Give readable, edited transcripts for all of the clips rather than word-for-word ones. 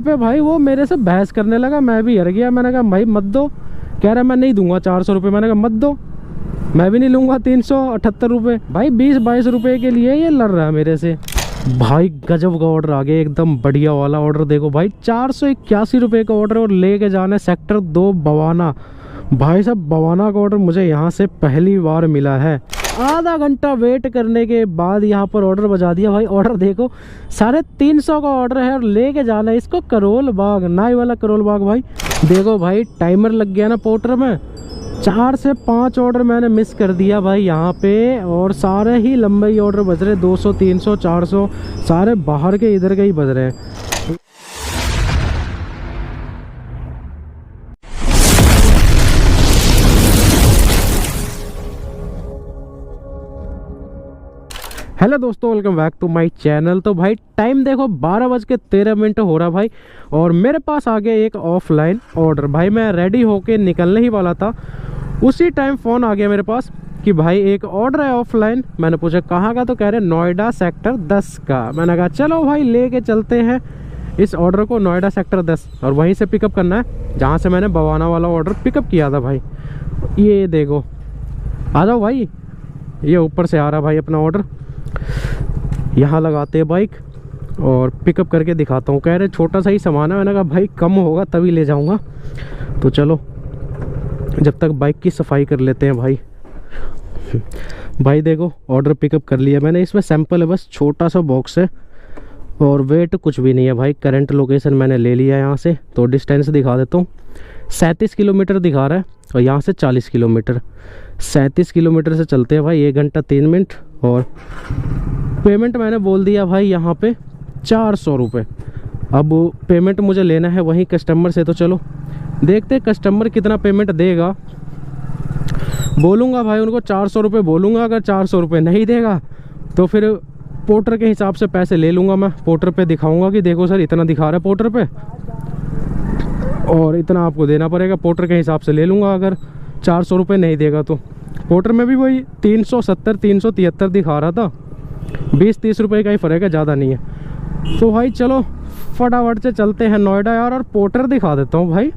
पे भाई वो मेरे से बहस करने लगा, मैं भी हर गया। मैंने कहा भाई मत दो। कह रहा मैं नहीं दूंगा 400 रुपये। मैंने कहा मत दो, मैं भी नहीं लूँगा 378 रुपये। भाई 20-22 रुपये के लिए ये लड़ रहा है मेरे से। भाई गजब का ऑर्डर आ गया, एकदम बढ़िया वाला ऑर्डर। देखो भाई 481 रुपये का ऑर्डर और लेके जाना है सेक्टर 2 बवाना। भाई साहब बवाना का ऑर्डर मुझे यहाँ से पहली बार मिला है। आधा घंटा वेट करने के बाद यहाँ पर ऑर्डर बजा दिया। भाई ऑर्डर देखो 350 का ऑर्डर है और लेके जाना है इसको करोल बाग, नाई वाला करोल बाग। भाई देखो भाई टाइमर लग गया ना पोर्टर में। 4 से 5 ऑर्डर मैंने मिस कर दिया भाई यहाँ पे, और सारे ही लंबे ही ऑर्डर बज रहे, 200 300 400 सारे बाहर के इधर के ही बज रहे हैं। हेलो दोस्तों, welcome back to my channel. तो भाई टाइम देखो 12:13 हो रहा भाई, और मेरे पास आ गया एक ऑफलाइन ऑर्डर। भाई मैं रेडी होके निकलने ही वाला था, उसी टाइम फ़ोन आ गया मेरे पास कि भाई एक ऑर्डर है ऑफलाइन। मैंने पूछा कहाँ का, तो कह रहे नोएडा सेक्टर 10 का। मैंने कहा चलो भाई लेके चलते हैं इस ऑर्डर को नोएडा सेक्टर 10, और वहीं से पिकअप करना है जहाँ से मैंने बवाना वाला ऑर्डर पिकअप किया था। भाई ये देखो, आ जाओ भाई, ये ऊपर से आ रहा भाई अपना ऑर्डर। यहाँ लगाते हैं बाइक और पिकअप करके दिखाता हूँ। कह रहे छोटा सा ही सामान है। मैंने कहा भाई कम होगा तभी ले जाऊँगा, तो चलो जब तक बाइक की सफाई कर लेते हैं भाई। भाई देखो ऑर्डर पिकअप कर लिया मैंने। इसमें सैंपल है बस, छोटा सा बॉक्स है और वेट कुछ भी नहीं है भाई। करंट लोकेशन मैंने ले लिया यहाँ से, तो डिस्टेंस दिखा देता हूँ। 37 किलोमीटर दिखा रहा है और यहाँ से 40 किलोमीटर। 37 किलोमीटर से चलते हैं भाई 1 घंटा 3 मिनट। और पेमेंट मैंने बोल दिया भाई यहाँ पे 400 रुपये। अब पेमेंट मुझे लेना है वहीं कस्टमर से, तो चलो देखते हैं कस्टमर कितना पेमेंट देगा। बोलूँगा भाई उनको 400 रुपये बोलूँगा, अगर 400 रुपये नहीं देगा तो फिर पोर्टर के हिसाब से पैसे ले लूँगा। मैं पोर्टर पे दिखाऊँगा कि देखो सर इतना दिखा रहा है पोर्टर पे, और इतना आपको देना पड़ेगा। पोर्टर के हिसाब से ले लूँगा। अगर 400 रुपये नहीं देगा तो पोर्टर में भी वही 370 373 दिखा रहा था। 20-30 रुपये का ही फ़र्क है, ज़्यादा नहीं है। तो भाई चलो फटाफट से चलते हैं नोएडा यार। और पोर्टर दिखा देता हूँ भाई।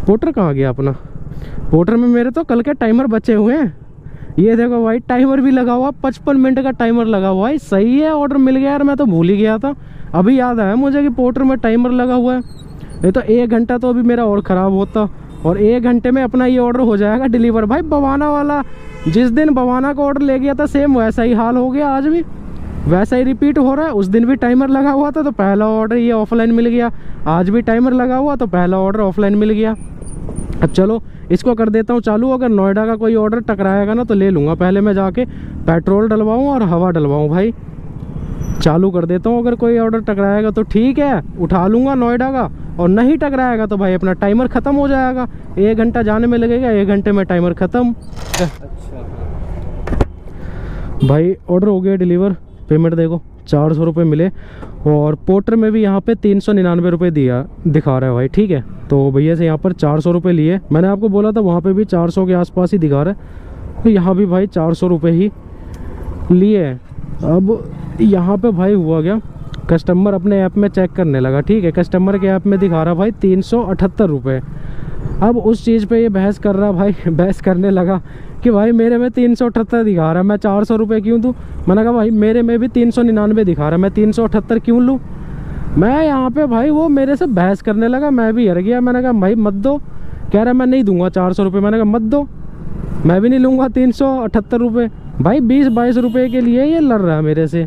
पोर्टर कहाँ गया अपना? पोर्टर में मेरे तो कल के टाइमर बचे हुए हैं। ये देखो भाई टाइमर भी लगा हुआ, 55 मिनट का टाइमर लगा हुआ है। सही है, ऑर्डर मिल गया यार। मैं तो भूल ही गया था, अभी याद आया मुझे कि पोर्टर में टाइमर लगा हुआ है। नहीं तो 1 घंटा तो अभी मेरा और ख़राब होता, और 1 घंटे में अपना ये ऑर्डर हो जाएगा डिलीवर। भाई बवाना वाला, जिस दिन बवाना का ऑर्डर ले गया था सेम वैसा ही हाल हो गया। आज भी वैसा ही रिपीट हो रहा है। उस दिन भी टाइमर लगा हुआ था तो पहला ऑर्डर ये ऑफलाइन मिल गया। आज भी टाइमर लगा हुआ तो पहला ऑर्डर ऑफलाइन मिल गया। अब चलो इसको कर देता हूँ चालू। अगर नोएडा का कोई ऑर्डर टकराएगा ना तो ले लूँगा। पहले मैं जाके पेट्रोल डलवाऊँ और हवा डलवाऊँ। भाई चालू कर देता हूँ। अगर कोई ऑर्डर टकराएगा तो ठीक है, उठा लूँगा नोएडा का, और नहीं टकराएगा तो भाई अपना टाइमर ख़त्म हो जाएगा। 1 घंटा जाने में लगेगा, 1 घंटे में टाइमर ख़त्म। अच्छा भाई ऑर्डर हो गया डिलीवर। पेमेंट देखो 400 रुपये मिले, और पोर्टर में भी यहाँ पे 399 रुपये दिखा रहा है भाई। ठीक है, तो भैया से यहाँ पर 400 रुपये लिए। मैंने आपको बोला था वहाँ पे भी 400 के आसपास ही दिखा रहा है, तो यहाँ भी भाई 400 रुपये ही लिए। अब यहाँ पे भाई हुआ गया, कस्टमर अपने ऐप में चेक करने लगा। ठीक है, कस्टमर के ऐप में दिखा रहा भाई 378 रुपये। अब उस चीज़ पे ये बहस कर रहा भाई, बहस करने लगा कि भाई मेरे में 378 दिखा रहा है, मैं 400 रुपये क्यों दूँ? मैंने कहा भाई मेरे में भी 399 दिखा रहा है, मैं 378 क्यों लूँ? मैं यहाँ पे भाई वो मेरे से बहस करने लगा, मैं भी हर गया। मैंने कहा भाई मत दो। कह रहा मैं नहीं दूंगा 400 रुपये। मैंने कहा मत दो, मैं भी नहीं लूँगा 378 रुपये। भाई 20-22 रुपये के लिए ये लड़ रहा है मेरे से,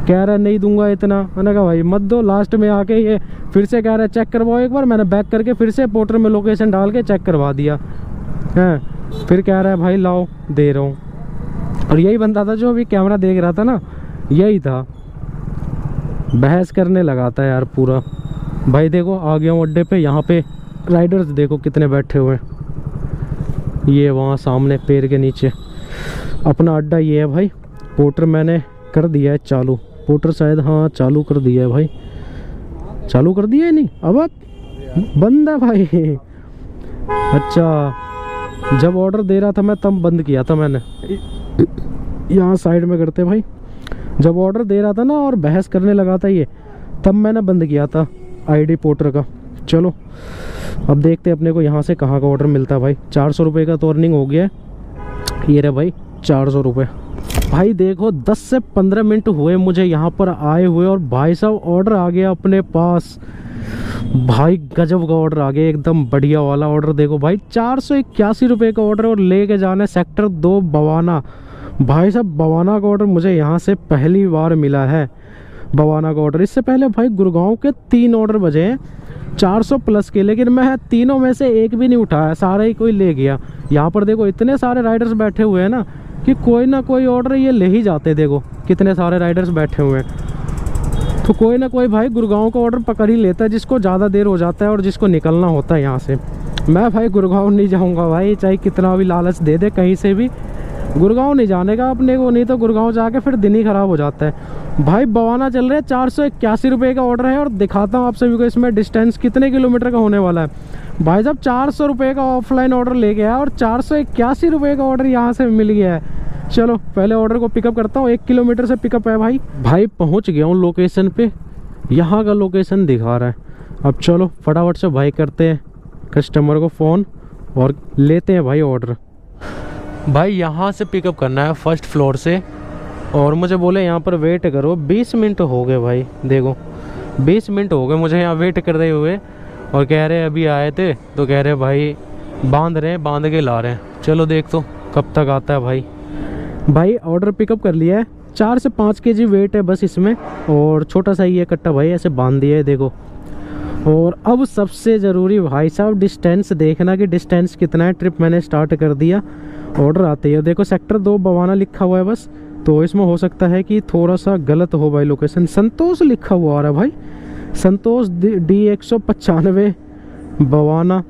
कह रहा नहीं दूंगा इतना। मैंने कहा भाई मत दो। लास्ट में आके ये फिर से कह रहा है चेक करवाओ एक बार। मैंने बैक करके फिर से पोर्टर में लोकेशन डाल के चेक करवा दिया है। फिर कह रहा है भाई लाओ दे रहा हूँ। और यही बंदा था जो अभी कैमरा देख रहा था ना, यही था। बहस करने लगा था यार पूरा। भाई देखो आ गया हूँ अड्डे पे। यहाँ पे राइडर्स देखो कितने बैठे हुए हैं। ये वहाँ सामने पेड़ के नीचे अपना अड्डा ये है भाई। पोर्टर मैंने कर दिया है चालू। पोर्टर शायद हाँ चालू कर दिया है भाई। चालू कर दिया है नहीं, अब बंद है भाई। अच्छा, जब ऑर्डर दे रहा था मैं तब बंद किया था मैंने। यहाँ साइड में करते भाई। जब ऑर्डर दे रहा था ना और बहस करने लगा था ये, तब मैंने बंद किया था। आईडी पोर्टर का। चलो अब देखते हैं अपने को यहाँ से कहाँ का ऑर्डर मिलता है भाई। 400 रुपये का तो अर्निंग हो गया है। ये रहे भाई 400 रुपये। भाई देखो 10 से 15 मिनट हुए मुझे यहाँ पर आए हुए और भाई साहब ऑर्डर आ गया अपने पास। भाई गजब का ऑर्डर आ गया, एकदम बढ़िया वाला ऑर्डर। देखो भाई 481 रुपये का ऑर्डर और लेके जाना है सेक्टर 2 बवाना। भाई साहब बवाना का ऑर्डर मुझे यहाँ से पहली बार मिला है। बवाना का ऑर्डर, इससे पहले भाई गुड़गांव के 3 ऑर्डर बजे हैं 400 प्लस के, लेकिन मैं तीनों में से एक भी नहीं उठाया, सारा ही कोई ले गया। यहाँ पर देखो इतने सारे राइडर्स बैठे हुए हैं ना कि कोई ना कोई ऑर्डर ये ले ही जाते। देखो कितने सारे राइडर्स बैठे हुए हैं, तो कोई ना कोई भाई गुड़गांव का ऑर्डर पकड़ ही लेता है, जिसको ज़्यादा देर हो जाता है और जिसको निकलना होता है यहाँ से। मैं भाई गुड़गांव नहीं जाऊँगा भाई, चाहे कितना भी लालच दे दे कहीं से भी, गुड़गांव नहीं जाने का अपने को, नहीं तो गुड़गांव जाके फिर दिन ही ख़राब हो जाता है। भाई बवाना चल रहे हैं, 481 रुपये का ऑर्डर है और दिखाता हूँ आप सभी को इसमें डिस्टेंस कितने किलोमीटर का होने वाला है। भाई साहब 400 रुपये का ऑफलाइन ऑर्डर ले गया और 481 रुपये का ऑर्डर यहाँ से मिल गया है। चलो पहले ऑर्डर को पिकअप करता हूँ, 1 किलोमीटर से पिकअप है भाई। भाई पहुँच गया हूँ लोकेशन पे, यहाँ का लोकेशन दिखा रहा है। अब चलो फटाफट से भाई करते हैं कस्टमर को फ़ोन और लेते हैं भाई ऑर्डर। भाई यहाँ से पिकअप करना है फर्स्ट फ्लोर से, और मुझे बोले यहाँ पर वेट करो। 20 मिनट हो गए भाई, देखो 20 मिनट हो गए मुझे यहाँ वेट कर रहे हुए, और कह रहे अभी आए थे तो कह रहे भाई बांध रहे हैं, बांध के ला रहे हैं। चलो देख तो कब तक आता है भाई। भाई ऑर्डर पिकअप कर लिया है, 4 से 5 केजी वेट है बस इसमें, और छोटा सा ही है कट्टा भाई, ऐसे बांध दिया है देखो। और अब सबसे ज़रूरी भाई साहब डिस्टेंस देखना कि डिस्टेंस कितना है। ट्रिप मैंने स्टार्ट कर दिया, ऑर्डर आते ही देखो सेक्टर 2 बवाना लिखा हुआ है बस, तो इसमें हो सकता है कि थोड़ा सा गलत हो भाई लोकेशन। संतोष लिखा हुआ आ रहा है भाई, संतोष D 195 बवाना।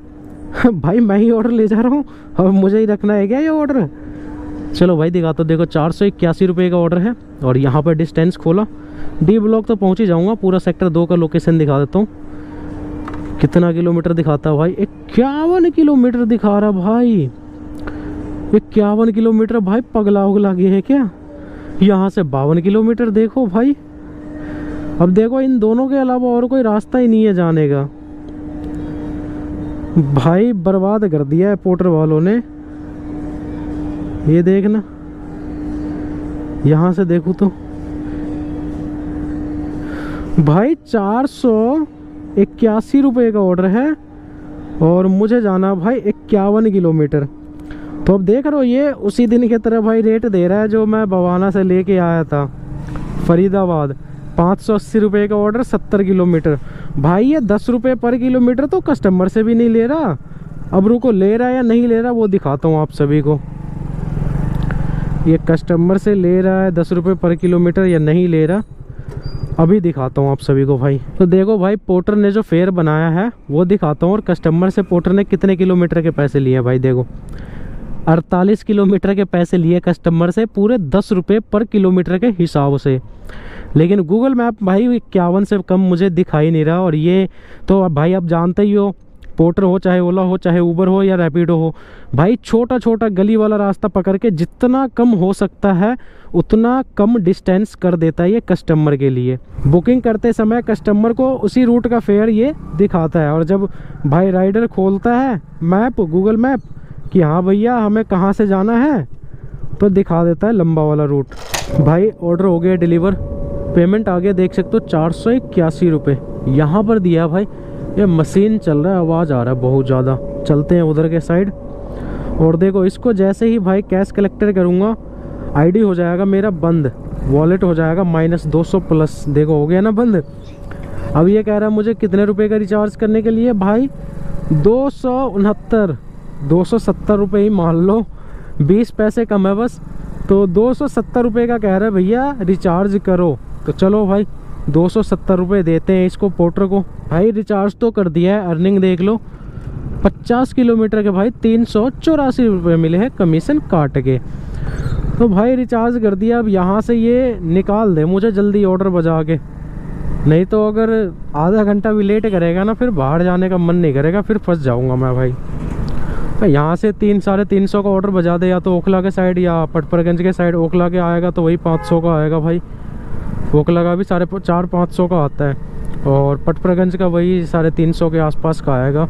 भाई मैं ही ऑर्डर ले जा रहा हूँ, अब मुझे ही रखना है क्या ये ऑर्डर। चलो भाई दिखा तो देखो 481 रुपये का ऑर्डर है, और यहाँ पर डिस्टेंस खोला, D ब्लॉक तो पहुँच ही जाऊँगा। पूरा सेक्टर 2 का लोकेशन दिखा देता हूँ, कितना किलोमीटर दिखाता है भाई। 51 किलोमीटर दिखा रहा भाई, 51 किलोमीटर। भाई पगला उगला गए हैं क्या। यहाँ से 52 किलोमीटर देखो भाई। अब देखो इन दोनों के अलावा और कोई रास्ता ही नहीं है जाने का। भाई बर्बाद कर दिया है पोर्टर वालों ने। ये देखना, यहाँ से देखो तो भाई 481 रुपये का ऑर्डर है, और मुझे जाना भाई 51 किलोमीटर। तो अब देख रहे हो ये उसी दिन की तरह भाई रेट दे रहा है जो मैं बवाना से लेके आया था फरीदाबाद। 580 रुपये का ऑर्डर, 70 किलोमीटर। भाई ये 10 रुपये पर किलोमीटर तो कस्टमर से भी नहीं ले रहा। अब रुको ले रहा है या नहीं ले रहा वो दिखाता हूँ आप सभी को। ये कस्टमर से ले रहा है 10 रुपये पर किलोमीटर या नहीं ले रहा, अभी दिखाता हूँ आप सभी को भाई। तो देखो भाई पोर्टर ने जो फेयर बनाया है वो दिखाता हूँ, और कस्टमर से पोर्टर ने कितने किलोमीटर के पैसे लिए भाई। देखो 48 किलोमीटर के पैसे लिए कस्टमर से, पूरे 10 रुपये पर किलोमीटर के हिसाब से। लेकिन गूगल मैप भाई 51 से कम मुझे दिखाई नहीं रहा। और ये तो अब भाई आप जानते ही हो, पोर्टर हो चाहे ओला हो चाहे उबर हो या रैपिडो हो, भाई छोटा छोटा गली वाला रास्ता पकड़ के जितना कम हो सकता है उतना कम डिस्टेंस कर देता है ये कस्टमर के लिए। बुकिंग करते समय कस्टमर को उसी रूट का फेयर ये दिखाता है, और जब भाई राइडर खोलता है मैप, गूगल मैप, कि हाँ भैया हमें कहाँ से जाना है, तो दिखा देता है लंबा वाला रूट। भाई ऑर्डर हो गया डिलीवर, पेमेंट आ गया, देख सकते हो 481 रुपये यहाँ पर दिया भाई। ये मशीन चल रहा है, आवाज़ आ रहा है बहुत ज़्यादा। चलते हैं उधर के साइड, और देखो इसको जैसे ही भाई कैश कलेक्टर करूँगा आईडी हो जाएगा मेरा बंद, वॉलेट हो जाएगा -200 प्लस। देखो हो गया ना बंद। अब ये कह रहा है मुझे कितने रुपए का रिचार्ज करने के लिए भाई, 270 रुपये ही मान लो, 20 पैसे कम है बस। तो 270 रुपये का कह रहा है भैया रिचार्ज करो। तो चलो भाई 270 रुपये देते हैं इसको पोर्टर को। भाई रिचार्ज तो कर दिया है, अर्निंग देख लो 50 किलोमीटर के भाई 384 रुपये मिले हैं कमीशन काट के। तो भाई रिचार्ज कर दिया। अब यहाँ से ये निकाल दे मुझे जल्दी ऑर्डर बजा के, नहीं तो अगर आधा घंटा भी लेट करेगा ना फिर बाहर जाने का मन नहीं करेगा, फिर फंस जाऊँगा मैं भाई। तो यहाँ से 300-350 का ऑर्डर बजा दे, या तो ओखला के साइड या पटपरगंज के साइड। ओखला के आएगा तो वही 500 का आएगा भाई, ओखला का भी 450-500 का आता है। और पटपरगंज का वही 350 के आसपास का आएगा।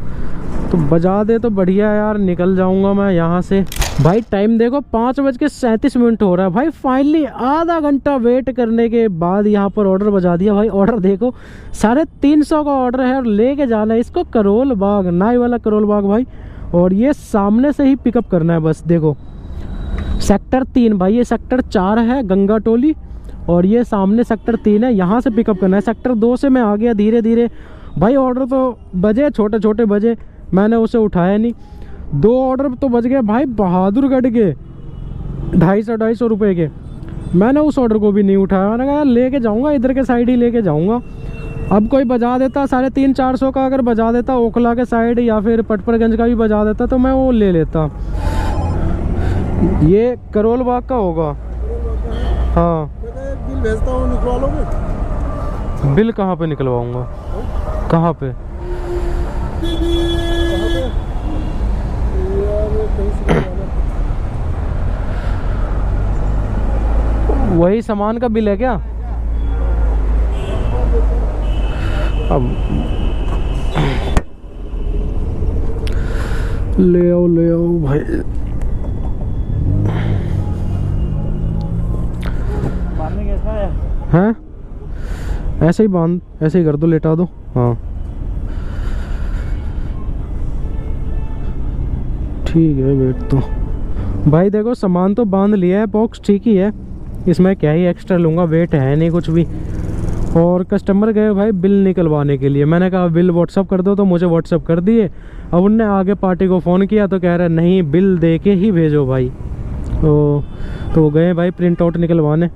तो बजा दे तो बढ़िया यार, निकल जाऊंगा मैं यहाँ से। भाई टाइम देखो 5:37 हो रहा है भाई। फाइनली आधा घंटा वेट करने के बाद यहाँ पर ऑर्डर बजा दिया भाई। ऑर्डर देखो 350 का ऑर्डर है और लेके जाना है इसको करोल बाग, नाई वाला करोल बाग भाई। और ये सामने से ही पिकअप करना है बस। देखो सेक्टर 3 भाई, ये सेक्टर 4 है गंगा टोली और ये सामने सेक्टर 3 है, यहाँ से पिकअप करना है। सेक्टर 2 से मैं आ गया धीरे धीरे भाई। ऑर्डर तो बजे छोटे छोटे बजे, मैंने उसे उठाया नहीं। 2 ऑर्डर तो बज गए भाई बहादुरगढ़ के 250 रुपये के। मैंने उस ऑर्डर को भी नहीं उठाया। मैंने कहा लेके जाऊँगा, इधर के साइड ही लेके जाऊँगा। अब कोई बजा देता 350-400 का, अगर बजा देता ओखला के साइड या फिर पटपरगंज का भी बजा देता तो मैं वो ले लेता। ये करोल बाग का होगा। हाँ बिल भेजता हूँ, निकलवा लोगे? बिल कहाँ पे निकलवाऊंगा? कहाँ पे? वही सामान का बिल है क्या? अब ले आओ भाई। बांधने कैसा है? हैं? ऐसे ही बांध, ऐसे ही कर दो, लेटा दो। हाँ ठीक है, वेट तो भाई देखो सामान तो बांध लिया है, बॉक्स ठीक ही है, इसमें क्या ही एक्स्ट्रा लूँगा, वेट है नहीं कुछ भी। और कस्टमर गए भाई बिल निकलवाने के लिए। मैंने कहा बिल व्हाट्सअप कर दो, तो मुझे व्हाट्सअप कर दिए। अब उनने आगे पार्टी को फ़ोन किया तो कह रहे नहीं बिल दे के ही भेजो भाई। तो गए भाई प्रिंट आउट निकलवाने।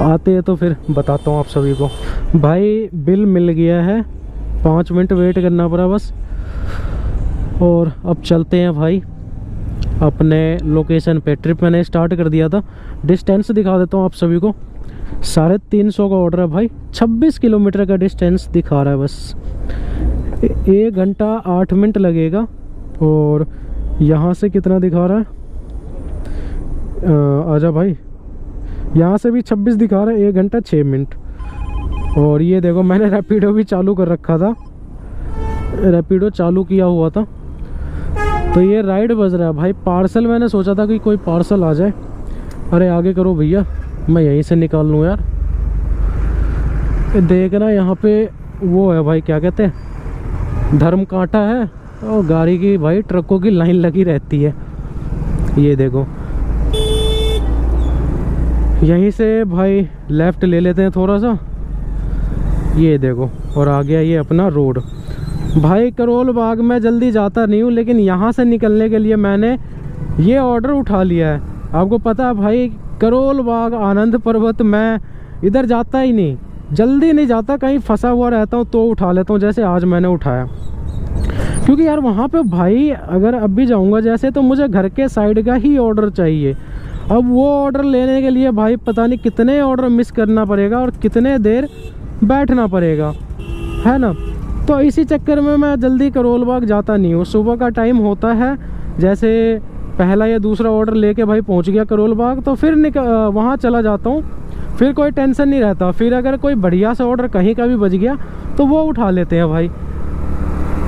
आते हैं तो फिर बताता हूँ आप सभी को। भाई बिल मिल गया है, 5 मिनट वेट करना पड़ा बस। और अब चलते हैं भाई अपने लोकेशन पे। ट्रिप मैंने स्टार्ट कर दिया था। डिस्टेंस दिखा देता हूँ आप सभी को। 350 का ऑर्डर है भाई, 26 किलोमीटर का डिस्टेंस दिखा रहा है बस। 1 घंटा 8 मिनट लगेगा। और यहाँ से कितना दिखा रहा है? आजा भाई, यहाँ से भी 26 दिखा रहा है, 1 घंटा 6 मिनट। और ये देखो मैंने रैपिडो भी चालू कर रखा था, रैपिडो चालू किया हुआ था। तो ये राइड बज रहा है भाई। पार्सल मैंने सोचा था कि कोई पार्सल आ जाए। अरे आगे करो भैया, मैं यहीं से निकाल लूँ यार। देखना यहाँ पे वो है भाई, क्या कहते हैं, धर्म कांटा है और गाड़ी की भाई ट्रकों की लाइन लगी रहती है। ये देखो यहीं से भाई लेफ़्ट ले लेते हैं थोड़ा सा। ये देखो और आ गया ये अपना रोड। भाई करोल बाग में जल्दी जाता नहीं हूँ, लेकिन यहाँ से निकलने के लिए मैंने ये ऑर्डर उठा लिया है। आपको पता है भाई करोल बाग आनंद पर्वत मैं इधर जाता ही नहीं, जल्दी नहीं जाता, कहीं फंसा हुआ रहता हूँ तो उठा लेता हूँ, जैसे आज मैंने उठाया। क्योंकि यार वहाँ पे भाई अगर अब भी जाऊँगा जैसे, तो मुझे घर के साइड का ही ऑर्डर चाहिए। अब वो ऑर्डर लेने के लिए भाई पता नहीं कितने ऑर्डर मिस करना पड़ेगा और कितने देर बैठना पड़ेगा, है ना। तो इसी चक्कर में मैं जल्दी करोल बाग जाता नहीं हूँ। सुबह का टाइम होता है, जैसे पहला या दूसरा ऑर्डर लेके भाई पहुँच गया करोल बाग, तो फिर वहाँ चला जाता हूँ। फिर कोई टेंशन नहीं रहता। फिर अगर कोई बढ़िया सा ऑर्डर कहीं का भी बच गया तो वो उठा लेते हैं भाई।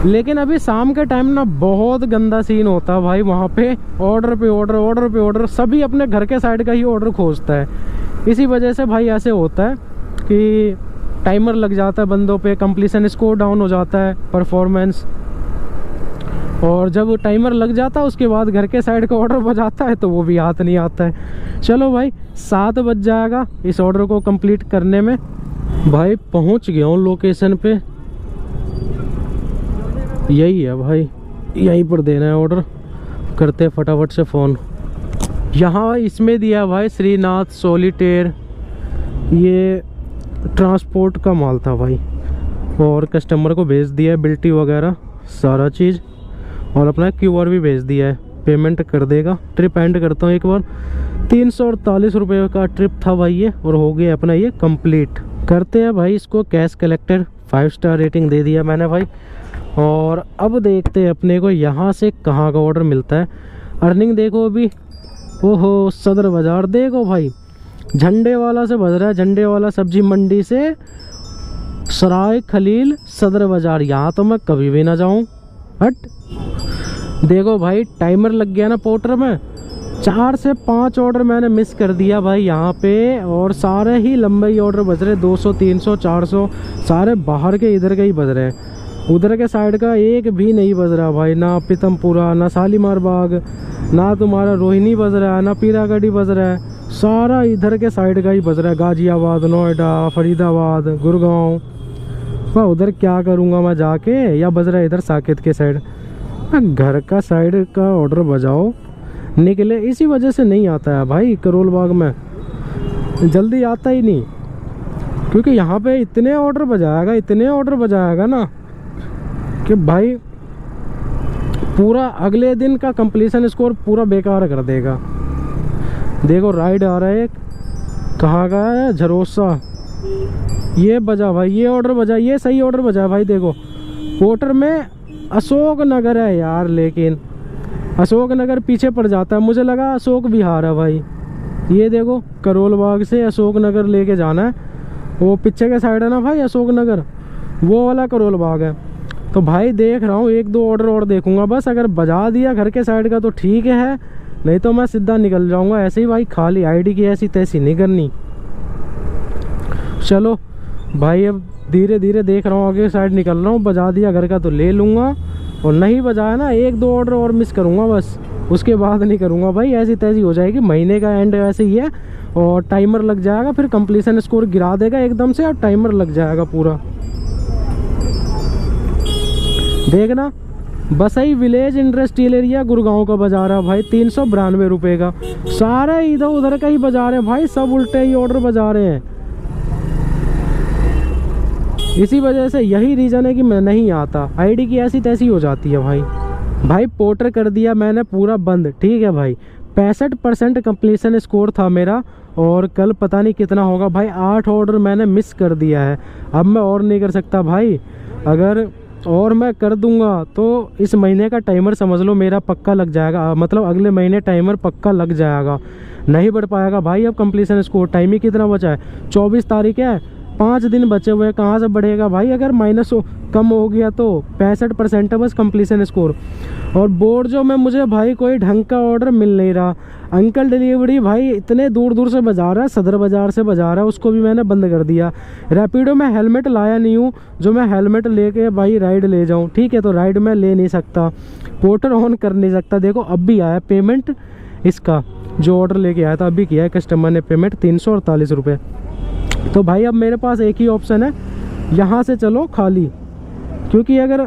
लेकिन अभी शाम के टाइम ना बहुत गंदा सीन होता है भाई वहाँ पे। ऑर्डर पे ऑर्डर, ऑर्डर पे ऑर्डर, सभी अपने घर के साइड का ही ऑर्डर खोजता है। इसी वजह से भाई ऐसे होता है कि टाइमर लग जाता है बंदों पे, कंप्लीशन स्कोर डाउन हो जाता है, परफॉर्मेंस। और जब टाइमर लग जाता है उसके बाद घर के साइड का ऑर्डर बजाता है तो वो भी हाथ नहीं आता है। चलो भाई 7 बज जाएगा इस ऑर्डर को कंप्लीट करने में। भाई पहुंच गया हूँ लोकेशन पे, यही है भाई, यहीं पर देना है ऑर्डर। करते फटाफट से फ़ोन। यहाँ इसमें दिया भाई श्रीनाथ सॉलिटेयर, ये ट्रांसपोर्ट का माल था भाई। और कस्टमर को भेज दिया है बिल्टी वगैरह सारा चीज़, और अपना QR भी भेज दिया है, पेमेंट कर देगा। ट्रिप एंड करता हूँ एक बार। 348 रुपये का ट्रिप था भाई ये, और हो गया अपना ये कंप्लीट। करते हैं भाई इसको कैश कलेक्टेड। 5 स्टार रेटिंग दे दिया मैंने भाई। और अब देखते हैं अपने को यहाँ से कहाँ का ऑर्डर मिलता है। अर्निंग देखो अभी, ओहो सदर बाज़ार देखो भाई, झंडे वाला से बज रहा है। झंडे वाला सब्जी मंडी से सराय खलील सदर बाज़ार, यहाँ तो मैं कभी भी ना जाऊँ। हट। देखो भाई टाइमर लग गया ना पोर्टर में, 4 से 5 ऑर्डर मैंने मिस कर दिया भाई यहाँ पे, और सारे ही लंबे ही ऑर्डर बज रहे, 200 300 400, सारे बाहर के इधर के ही बज रहे हैं। उधर के साइड का एक भी नहीं बज रहा भाई, ना पीतमपुरा, ना शालीमार बाग, ना तुम्हारा रोहिणी बज रहा है, ना पीरागढ़ी बज रहा है, सारा इधर के साइड का ही बज रहा है। गाजियाबाद, नोएडा, फरीदाबाद, गुड़गांव। मैं उधर क्या करूँगा मैं जाके, या बज रहा है इधर साकेत के साइड। घर का साइड का ऑर्डर बजाओ निकले, इसी वजह से नहीं आता है भाई करोल बाग में, जल्दी आता ही नहीं, क्योंकि यहाँ पे इतने ऑर्डर बजाएगा ना कि भाई पूरा अगले दिन का कंप्लीशन स्कोर पूरा बेकार कर देगा। देखो राइड आ रहा है एक, कहाँ का है, झरोसा, ये बजा भाई, ये ऑर्डर बजा, ये सही ऑर्डर बजा भाई। देखो पोर्टर में अशोक नगर है यार, लेकिन अशोक नगर पीछे पड़ जाता है, मुझे लगा अशोक विहार है भाई। ये देखो करोल बाग से अशोक नगर लेके जाना है, वो पीछे के साइड है ना भाई अशोक नगर, वो वाला करोल बाग है। तो भाई देख रहा हूँ 1-2 ऑर्डर और देखूंगा बस, अगर बजा दिया घर के साइड का तो ठीक है, नहीं तो मैं सीधा निकल जाऊंगा ऐसे ही भाई। खाली आईडी की ऐसी तैसी नहीं करनी। चलो भाई अब धीरे धीरे देख रहा हूँ, आगे साइड निकल रहा हूँ। बजा दिया घर का तो ले लूँगा, और नहीं बजाया ना 1-2 ऑर्डर और मिस करूँगा बस, उसके बाद नहीं करूँगा भाई। ऐसी तैसी हो जाएगी, महीने का एंड ऐसे ही है, और टाइमर लग जाएगा, फिर कंप्लीशन स्कोर गिरा देगा एकदम से, और टाइमर लग जाएगा पूरा। देखना बसई विलेज इंडस्ट्रियल एरिया गुड़गांव का बाजार है भाई, 392 रुपये का। सारे इधर उधर का ही बाजार है भाई, सब उल्टे ही ऑर्डर बजा रहे हैं। इसी वजह से यही रीज़न है कि मैं नहीं आता, आईडी की ऐसी तैसी हो जाती है भाई। भाई पोर्टर कर दिया मैंने पूरा बंद, ठीक है भाई। 65% कंप्लीशन स्कोर था मेरा, और कल पता नहीं कितना होगा भाई। 8 ऑर्डर मैंने मिस कर दिया है, अब मैं और नहीं कर सकता भाई। अगर और मैं कर दूंगा तो इस महीने का टाइमर समझ लो मेरा पक्का लग जाएगा, मतलब अगले महीने टाइमर पक्का लग जाएगा, नहीं बढ़ पाएगा भाई। अब कंप्लीशन स्कोर टाइम ही कितना बचा है, 24 तारीख है, 5 दिन बचे हुए हैं, कहाँ से बढ़ेगा भाई। अगर माइनस कम हो गया तो 65% है बस कंप्लीशन स्कोर। और बोर्ड जो में मुझे भाई कोई ढंग का ऑर्डर मिल नहीं रहा। अंकल डिलीवरी भाई इतने दूर दूर से बजा रहा है, सदर बाज़ार से बजा रहा है, उसको भी मैंने बंद कर दिया। रैपिडो में हेलमेट लाया नहीं हूँ, जो मैं हेलमेट लेके भाई राइड ले जाऊँ, ठीक है, तो राइड में ले नहीं सकता, पोर्टर ऑन कर नहीं सकता। देखो अब भी आया पेमेंट इसका, जो ऑर्डर लेके आया था अभी किया है कस्टमर ने पेमेंट, 348 रुपये। तो भाई अब मेरे पास एक ही ऑप्शन है, यहाँ से चलो खाली, क्योंकि अगर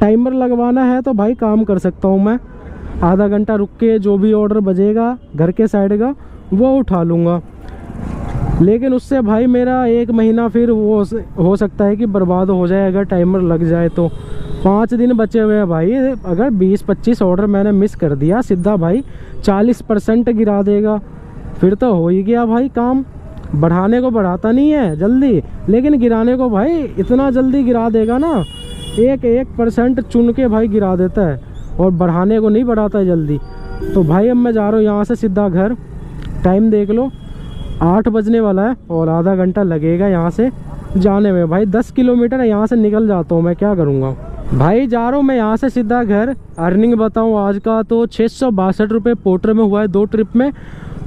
टाइमर लगवाना है तो भाई काम कर सकता हूँ मैं, आधा घंटा रुक के जो भी ऑर्डर बजेगा घर के साइड का वो उठा लूँगा। लेकिन उससे भाई मेरा 1 महीना फिर वो हो सकता है कि बर्बाद हो जाए अगर टाइमर लग जाए तो। 5 दिन बचे हुए हैं भाई, अगर 20-25 ऑर्डर मैंने मिस कर दिया सीधा भाई 40% गिरा देगा, फिर तो हो ही गया भाई काम। बढ़ाने को बढ़ाता नहीं है जल्दी, लेकिन गिराने को भाई इतना जल्दी गिरा देगा ना, 1% चुन के भाई गिरा देता है, और बढ़ाने को नहीं बढ़ाता है जल्दी। तो भाई अब मैं जा रहा हूँ यहाँ से सीधा घर। टाइम देख लो 8 बजने वाला है, और आधा घंटा लगेगा यहाँ से जाने में भाई। 10 किलोमीटर है, यहाँ से निकल जाता हूँ मैं, क्या करूँगा भाई। जा रहा हूँ मैं यहाँ से सीधा घर। अर्निंग बताऊँ आज का तो 662 रुपये पोर्टर में हुआ है 2 ट्रिप में,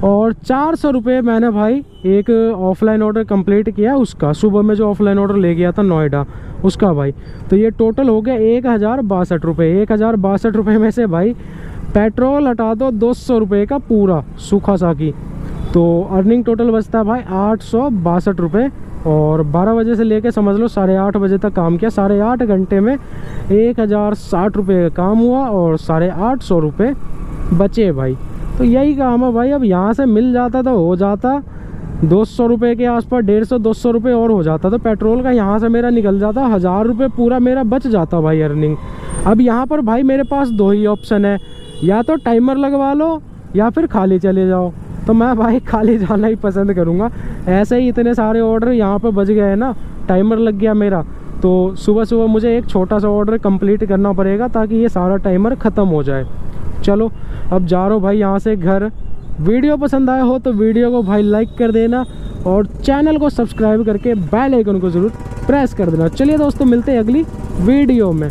और 400 रुपये मैंने भाई एक ऑफलाइन ऑर्डर कंप्लीट किया उसका, सुबह में जो ऑफलाइन ऑर्डर ले गया था नोएडा उसका भाई। तो ये टोटल हो गया 1062 रुपये। 1062 रुपये में से भाई पेट्रोल हटा दो 200 रुपये का पूरा सूखा साकी, तो अर्निंग टोटल बचता है भाई 862 रुपये। और 12 बजे से लेके समझ लो 8:30 बजे तक काम किया, 8.5 घंटे में 1060 रुपये का काम हुआ, और 850 रुपये बचे भाई। तो यही काम है भाई। अब यहाँ से मिल जाता तो हो जाता 200 रुपये के आसपास, 150-200 रुपये और हो जाता तो पेट्रोल का यहाँ से मेरा निकल जाता, 1000 रुपये पूरा मेरा बच जाता भाई अर्निंग। अब यहाँ पर भाई मेरे पास 2 ही ऑप्शन है, या तो टाइमर लगवा लो या फिर खाली चले जाओ। तो मैं भाई खाली जाना ही पसंद करूँगा। ऐसे ही इतने सारे ऑर्डर यहाँ पर बच गए हैं ना, टाइमर लग गया मेरा, तो सुबह सुबह मुझे एक छोटा सा ऑर्डर कंप्लीट करना पड़ेगा ताकि ये सारा टाइमर ख़त्म हो जाए। चलो अब जा रहा हूँ भाई यहाँ से घर। वीडियो पसंद आया हो तो वीडियो को भाई लाइक कर देना, और चैनल को सब्सक्राइब करके बेल आइकन को ज़रूर प्रेस कर देना। चलिए दोस्तों, मिलते हैं अगली वीडियो में।